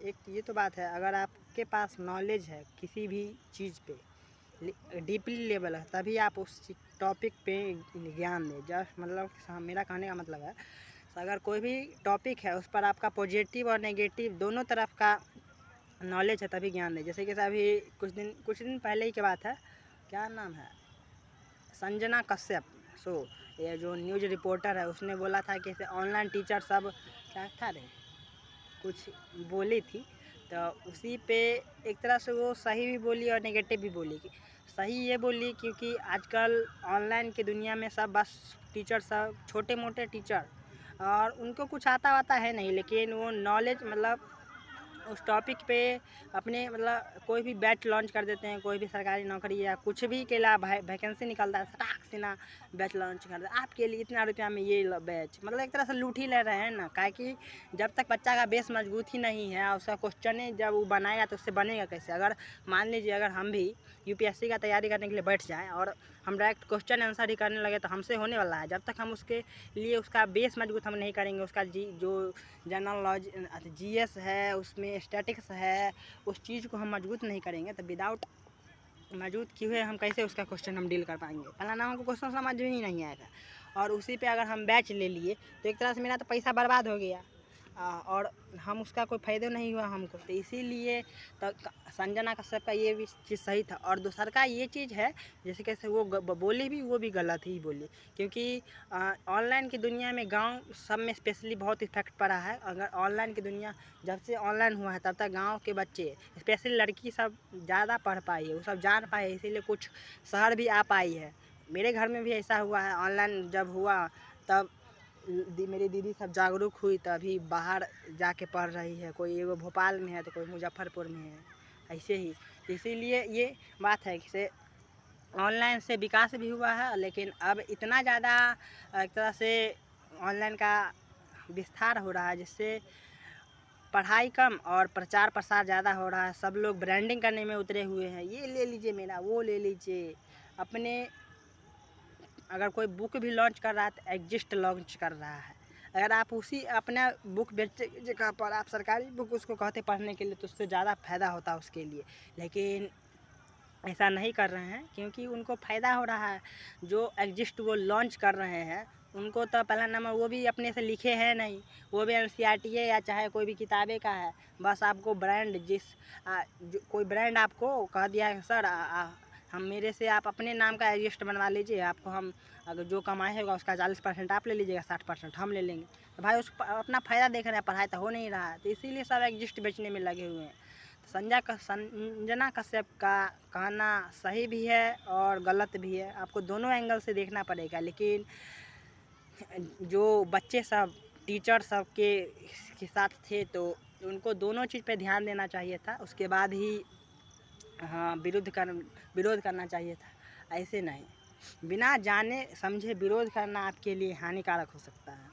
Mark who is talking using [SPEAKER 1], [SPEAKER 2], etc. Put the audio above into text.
[SPEAKER 1] एक ये तो बात है, अगर आपके पास नॉलेज है किसी भी चीज़ पे डीपली लेवल है तभी आप उस टॉपिक पे ज्ञान दें। जस्ट मतलब मेरा कहने का मतलब है, अगर कोई भी टॉपिक है उस पर आपका पॉजिटिव और नेगेटिव दोनों तरफ का नॉलेज है तभी ज्ञान दें। जैसे कि अभी कुछ दिन पहले ही की बात है, क्या नाम है, संजना कश्यप, ये जो न्यूज़ रिपोर्टर है उसने बोला था कि ऑनलाइन टीचर सब क्या था रे कुछ बोली थी, तो उसी पे एक तरह से वो सही भी बोली और नेगेटिव भी बोली। कि सही ये बोली क्योंकि आजकल ऑनलाइन की दुनिया में सब बस टीचर सब छोटे मोटे टीचर, और उनको कुछ आता वाता है नहीं, लेकिन वो नॉलेज मतलब उस टॉपिक पे अपने मतलब कोई भी बैच लॉन्च कर देते हैं, कोई भी सरकारी नौकरी या कुछ भी के लिए वैकेंसी निकलता है, सटाक से ना बैच लॉन्च कर दे, आपके लिए इतना रुपया में ये बैच, मतलब एक तरह से लूट ही ले रहे हैं ना। काहे कि जब तक बच्चा का बेस मजबूत ही नहीं है, उसका क्वेश्चन जब वो बनाएगा तो उससे बनेगा कैसे। अगर मान लीजिए अगर हम भी यूपीएससी का तैयारी करने के लिए बैठ जाएँ और हम डायरेक्ट क्वेश्चन आंसर ही करने लगे तो हमसे होने वाला है। जब तक हम उसके लिए उसका बेस मजबूत हम नहीं करेंगे, उसका जो जनरल नॉलेज जीएस है, उसमें स्टैटिक्स है, उस चीज़ को हम मजबूत नहीं करेंगे तो विदाउट मजबूत किए हुए हम कैसे उसका क्वेश्चन हम डील कर पाएंगे। पहला हमको क्वेश्चन समझ में ही नहीं आएगा, और उसी पे अगर हम बैच ले लिए तो एक तरह से मेरा तो पैसा बर्बाद हो गया, और हम उसका कोई फ़ायदा नहीं हुआ हमको। तो इसीलिए तो संजना कश्यप का ये भी चीज़ सही था। और दूसर का ये चीज़ है, जैसे कैसे वो बोली भी वो भी गलत ही बोली, क्योंकि ऑनलाइन की दुनिया में गांव सब में स्पेशली बहुत इफेक्ट पड़ा है। अगर ऑनलाइन की दुनिया जब से ऑनलाइन हुआ है तब तक गांव के बच्चे स्पेशली लड़की सब ज़्यादा पढ़ पाई है, वो सब जान पाए, इसीलिए कुछ शहर भी आ पाई है। मेरे घर में भी ऐसा हुआ है, ऑनलाइन जब हुआ तब मेरी दीदी सब जागरूक हुई तभी बाहर जाके पढ़ रही है, कोई एगो भोपाल में है तो कोई मुजफ्फरपुर में है, ऐसे ही। इसीलिए ये बात है कि से ऑनलाइन से विकास भी हुआ है, लेकिन अब इतना ज़्यादा एक तरह से ऑनलाइन का विस्तार हो रहा है जिससे पढ़ाई कम और प्रचार प्रसार ज़्यादा हो रहा है। सब लोग ब्रांडिंग करने में उतरे हुए हैं, ये ले लीजिए मेरा, वो ले लीजिए अपने। अगर कोई बुक भी लॉन्च कर रहा है तो एग्जिस्ट लॉन्च कर रहा है। अगर आप उसी अपना बुक बेचने की जगह पर आप सरकारी बुक उसको कहते पढ़ने के लिए तो उससे ज़्यादा फ़ायदा होता उसके लिए, लेकिन ऐसा नहीं कर रहे हैं क्योंकि उनको फ़ायदा हो रहा है। जो एग्जिस्ट वो लॉन्च कर रहे हैं उनको तो पहला नंबर वो भी अपने से लिखे हैं नहीं, वो भी एनसीईआरटी है या चाहे कोई भी किताबें का है। बस आपको ब्रांड जो कोई ब्रांड आपको कह दिया है सर हम मेरे से आप अपने नाम का एग्जिस्ट बनवा लीजिए, आपको हम अगर जो कमाई होगा उसका 40% आप ले लीजिएगा, 60% हम ले लेंगे। तो भाई उस अपना फ़ायदा देख रहे हैं, पढ़ाई तो हो नहीं रहा है, तो इसीलिए सब एग्जिस्ट बेचने में लगे हुए हैं। संजना कश्यप का कहना सही भी है और गलत भी है, आपको दोनों एंगल से देखना पड़ेगा। लेकिन जो बच्चे सब टीचर सब के साथ थे तो उनको दोनों चीज़ पे ध्यान देना चाहिए था, उसके बाद ही हाँ विरोध करना चाहिए था। ऐसे नहीं बिना जाने समझे विरोध करना आपके लिए हानिकारक हो सकता है।